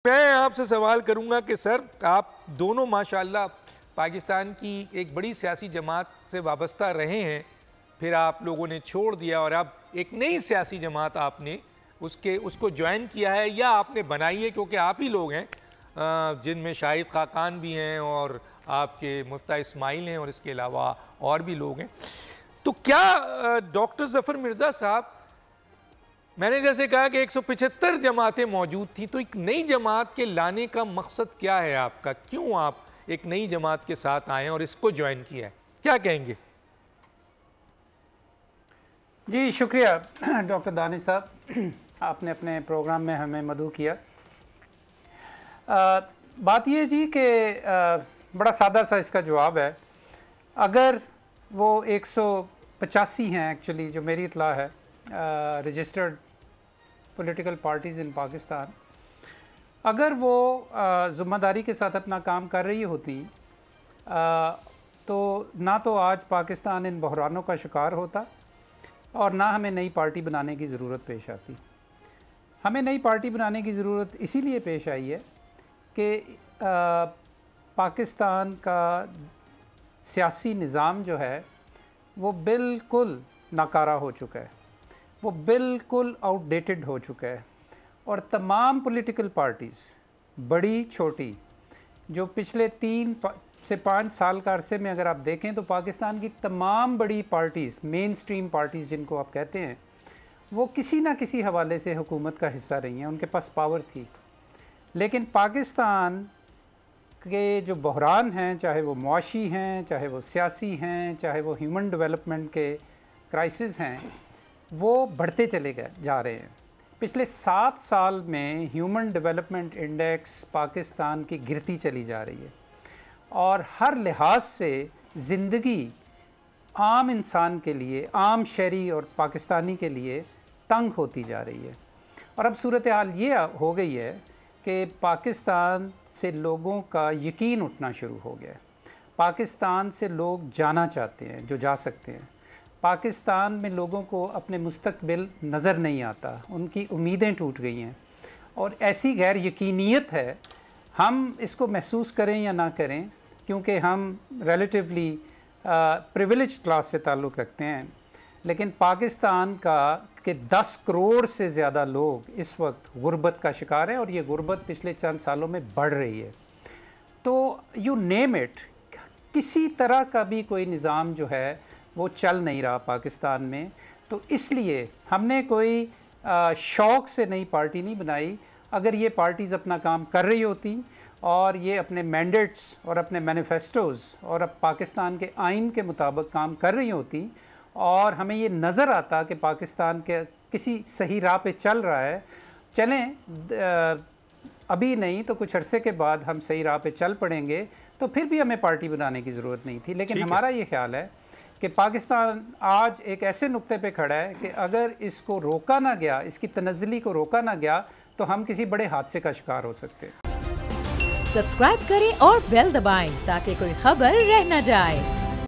मैं आपसे सवाल करूंगा कि सर आप दोनों माशाल्लाह पाकिस्तान की एक बड़ी सियासी जमात से वाबस्ता रहे हैं, फिर आप लोगों ने छोड़ दिया और अब एक नई सियासी जमात आपने उसको ज्वाइन किया है या आपने बनाई है, क्योंकि आप ही लोग हैं जिनमें शाहिद खाकान भी हैं और आपके मुफ्ता इस्माइल हैं और इसके अलावा और भी लोग हैं। तो क्या डॉक्टर ज़फ़र मिर्ज़ा साहब, मैंने जैसे कहा कि 175 जमातें मौजूद थी, तो एक नई जमात के लाने का मकसद क्या है आपका? क्यों आप एक नई जमात के साथ आए और इसको ज्वाइन किया है, क्या कहेंगे? जी शुक्रिया डॉक्टर दानिश साहब, आपने अपने प्रोग्राम में हमें मदऊ किया। बात ये जी कि बड़ा सादा सा इसका जवाब है। अगर वो 185 हैं एक्चुअली, जो मेरी इत्ला है, रजिस्टर्ड पॉलिटिकल पार्टीज़ इन पाकिस्तान, अगर वो ज़िम्मेदारी के साथ अपना काम कर रही होती तो ना तो आज पाकिस्तान इन बहरानों का शिकार होता और ना हमें नई पार्टी बनाने की ज़रूरत पेश आती। हमें नई पार्टी बनाने की ज़रूरत इसीलिए पेश आई है कि पाकिस्तान का सियासी निज़ाम जो है वो बिल्कुल नाकारा हो चुका है, वो बिल्कुल आउटडेटेड हो चुका है। और तमाम पॉलिटिकल पार्टीज़, बड़ी छोटी, जो पिछले 3 से 5 साल का अरसे में अगर आप देखें तो पाकिस्तान की तमाम बड़ी पार्टीज़, मेन स्ट्रीम पार्टीज़ जिनको आप कहते हैं, वो किसी ना किसी हवाले से हुकूमत का हिस्सा रही हैं, उनके पास पावर थी। लेकिन पाकिस्तान के जो बहरान हैं, चाहे वो मुआशी हैं, चाहे वो सियासी हैं, चाहे वो ह्यूमन डेवलपमेंट के क्राइसिस हैं, वो बढ़ते चले गए जा रहे हैं। पिछले 7 साल में ह्यूमन डेवलपमेंट इंडेक्स पाकिस्तान की गिरती चली जा रही है और हर लिहाज से ज़िंदगी आम इंसान के लिए, आम शहरी और पाकिस्तानी के लिए तंग होती जा रही है। और अब सूरत हाल ये हो गई है कि पाकिस्तान से लोगों का यकीन उठना शुरू हो गया है। पाकिस्तान से लोग जाना चाहते हैं जो जा सकते हैं। पाकिस्तान में लोगों को अपने मुस्तकबिल नज़र नहीं आता, उनकी उम्मीदें टूट गई हैं और ऐसी गैर यकीनियत है, हम इसको महसूस करें या ना करें, क्योंकि हम रिलेटिवली प्रिविलेज क्लास से ताल्लुक़ रखते हैं, लेकिन पाकिस्तान के 10 करोड़ से ज़्यादा लोग इस वक्त गुर्बत का शिकार हैं और ये गुर्बत पिछले चंद सालों में बढ़ रही है। तो यू नेम इट, किसी तरह का भी कोई निज़ाम जो है वो चल नहीं रहा पाकिस्तान में। तो इसलिए हमने कोई शौक़ से नई पार्टी नहीं बनाई। अगर ये पार्टीज़ अपना काम कर रही होती और ये अपने मैंडेट्स और अपने मैनिफेस्टोज़ और अब पाकिस्तान के आइन के मुताबिक काम कर रही होती और हमें ये नज़र आता कि पाकिस्तान के किसी सही राह पे चल रहा है, चलें अभी नहीं तो कुछ अरसे के बाद हम सही राह पे चल पड़ेंगे, तो फिर भी हमें पार्टी बनाने की ज़रूरत नहीं थी। लेकिन हमारा ये ख्याल है कि पाकिस्तान आज एक ऐसे नुक्ते पे खड़ा है कि अगर इसको रोका ना गया, इसकी तनज़्ज़ुली को रोका ना गया, तो हम किसी बड़े हादसे का शिकार हो सकते हैं। सब्सक्राइब करें और बेल दबाएं ताकि कोई खबर रह न जाए।